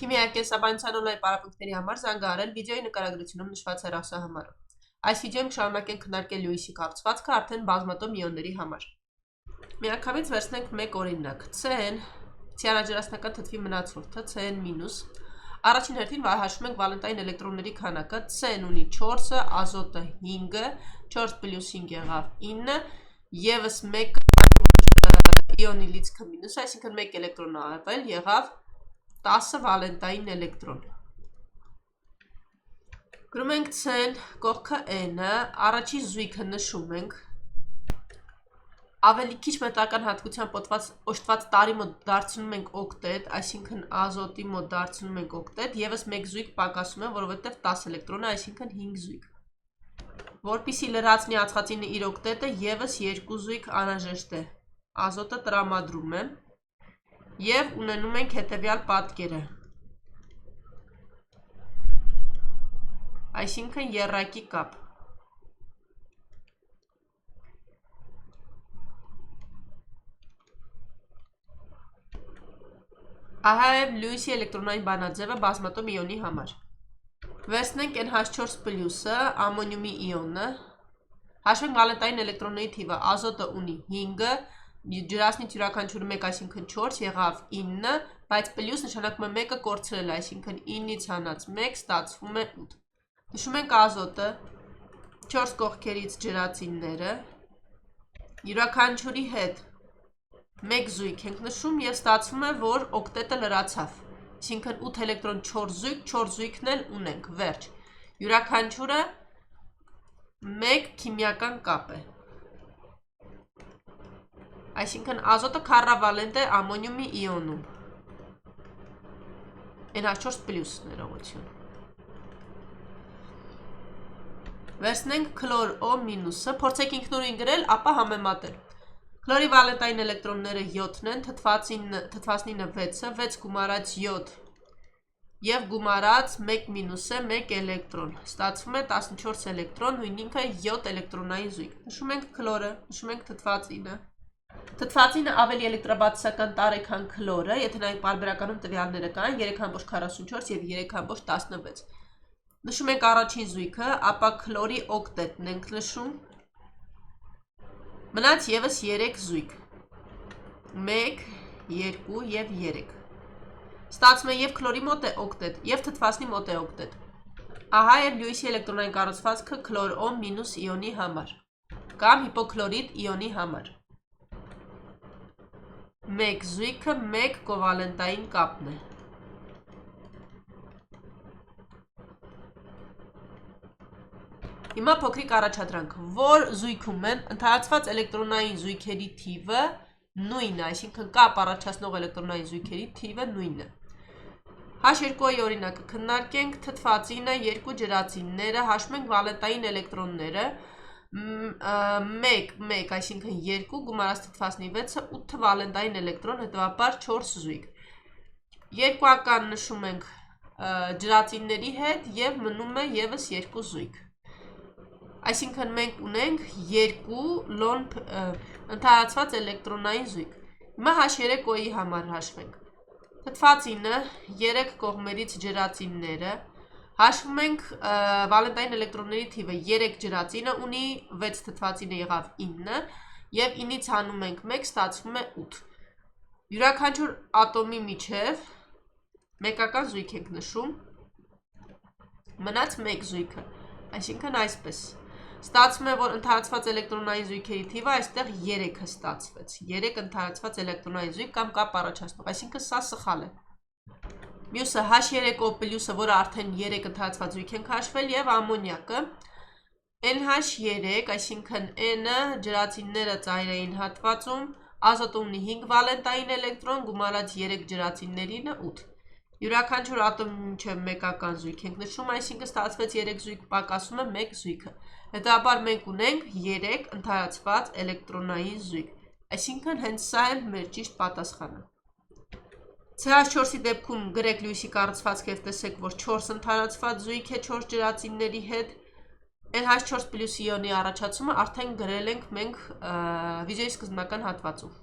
Քիմիայի կենսաբանության օնլայն պարապմունքների համար զանգահարել վիդեոյի նկարագրությունում նշված հեռախոսահամարը։ Այս վիդեոյում շարունակենք քննարկել Լյուիսի կառուցվածքը արդեն բազմատոմ իոնների համար։ Միանգամից վերցնենք մեկ օրինակ։ C-ն ցիանաջրածնական թթվի մնացորդը C-N-։ Առաջին հերթին հաշվում ենք վալենտային էլեկտրոնների քանակը։ C-ն ունի 4-ը, ազոտը 5-ը, 4 + 5 եղավ 9, եւս 1 իոնի լիցքը մինուս, այսինքն 1 էլեկտրոն ավել եղավ 10 վալենտային էլեկտրոն։ Գրում ենք C-ն կողքը N-ը, առաջի զույգը նշում ենք, ավելի քիչ մետրական հատկությամբ օժտված տարի մոտ դարձնում ենք օկտետ, այսինքն ազոտի մոտ դարձնում ենք օկտետ, եւս 1 զույգ պակասում է, որովհետեւ 10 էլեկտրոն է, այսինքն 5 զույգ։ Որպեսզի լրացնի ածխածինը իր օկտետը, եւս 2 զույգ անհրաժեշտ է։ Ազոտը տրամադրում է եւ ունենում ենք հետեւյալ պատկերը։ Այսինքն եռակի կապ։ Ահա է Լյուիսի էլեկտրոնային բանաձևը բազմատոմ իոնի համար։ Վերցնենք NH4+-ը, ամոնիումի իոնը, հաշվենք վալենտային էլեկտրոնների թիվը, ազոտը ունի 5-ը, ջրածնից յուրաքանչյուրը 1, այսինքն 4, եղավ 9, բայց պլյուս նշանակում է 1-ը կորցրել, այսինքն 9-ից հանած 1 ստացվում է 8։ Նշում ենք ազոտը, 4 կողքերից ջրածինները, յուրաքանչյուրի հետ 1 զույգ ենք նշում եւ ստացվում է, որ օկտետը լրացավ, այսինքն 8 էլեկտրոն 4 զույգ, 4 զույգն էլ ունենք, վերջ։ Յուրաքանչյուրը 1 քիմիական կապ է։ Այսինքն ազոտը քառավալենտ է ամոնիումի իոնում։ NH4+ ներողություն։ Վերցնենք քլոր O-ը, փորձեք ինքնուրույն գրել, ապա համեմատել։ Քլորի վալենտային էլեկտրոնները 7-ն են, թթվասնինը 6-ը, 6 գումարած 7 եւ գումարած 1 մինուս է 1 էլեկտրոն։ Ստացվում է 14 էլեկտրոն, նույն ինքը 7 էլեկտրոնային զույգ։ Նշում ենք քլորը, նշում ենք թթվածինը։ Թթվածինը ավելի էլեկտրաբացասական տարր է, քան քլորը, եթե նայենք պարբերականում տվյալները կան 3.44 եւ 3.16։ Նշում ենք առաջին զույգը, ապա քլորի օկտետն ենք նշում։ Մնաց եւս 3 զույգ, 1, 2 եւ 3։ Ստացվում է եւ քլորի մոտ է օկտետ, եւ թթվասնի մոտ է օկտետ։ Ահա է Լյուիսի էլեկտրոնային կառուցվածքը քլոր O- իոնի համար, կամ հիպոքլորիտ իոնի համար։ 1 զույգը 1 կովալենտային կապն է։ Հիմա փոքրիկ առաջադրանք, որ զույգում են ընդհանրացված էլեկտրոնային զույգերի թիվը նույնն է, այսինքն կապ առաջացնող էլեկտրոնային զույգերի թիվը նույնն է։ H2-ի օրինակը քննարկենք, թթվածինը, 2 ջրածինները, հաշվում ենք վալենտային էլեկտրոնները, 1, այսինքն 2 գումարած թթվասնի 6-ը 8 վալենտային էլեկտրոն, հետևաբար 4 զույգ։ Երկուական նշում ենք ջրածինների հետ եւ մնում է եւս 2 զույգ։ Այսինքն մենք ունենք 2 լոն ընդհանրացված էլեկտրոնային զույգ։ Հիմա H3O-ի համար հաշվենք։ Թթվածինը, 3 կողմերից ջրածինները, հաշվում ենք վալենտային էլեկտրոնների թիվը, 3 ջրածինը ունի, 6 թթվածինը եղավ 9, եւ 9-ից հանում ենք 1, ստացվում է 8։ Յուրաքանչյուր ատոմի միջև մեկական զույգ ենք նշում, մնաց 1 զույգը, այսինքն այսպես։ Ստացվում է, որ ընդհանրացված էլեկտրոնային զույգերի թիվը այստեղ 3-ը ստացվեց, 3 ընդհանրացված էլեկտրոնային զույգ կամ կապ առաջացնող, այսինքն սա սխալ է։ Մյուսը H3O+-ը, որը արդեն 3 ընդհանրացված զույգ ենք հաշվել, եւ ամոնիակը NH3, այսինքն N-ը ջրածինները ծայրային հատվածում, ազոտը ունի 5 վալենտային էլեկտրոն, գումարած 3 ջրածիններինը 8։ Յուրաքանչյուր ատոմի մինչև մեկական զույգ ենք նշում, այսինքն ստացվեց 3 զույգ պակասում է 1 զույգը։ Հետաբար մենք ունենք 3 ընդհանրացված էլեկտրոնային զույգ, այսինքն հենց սա է մեր ճիշտ պատասխանը։ CH4-ի դեպքում գրեք Լյուիսի կառուցվածքը եւ տեսեք, որ 4 ընդհանրացված զույգ է 4 ջրածինների հետ։ NH4+ իոնի առաջացումը արդեն գրել ենք մենք վիդեոյի սկզբնական հատվածում։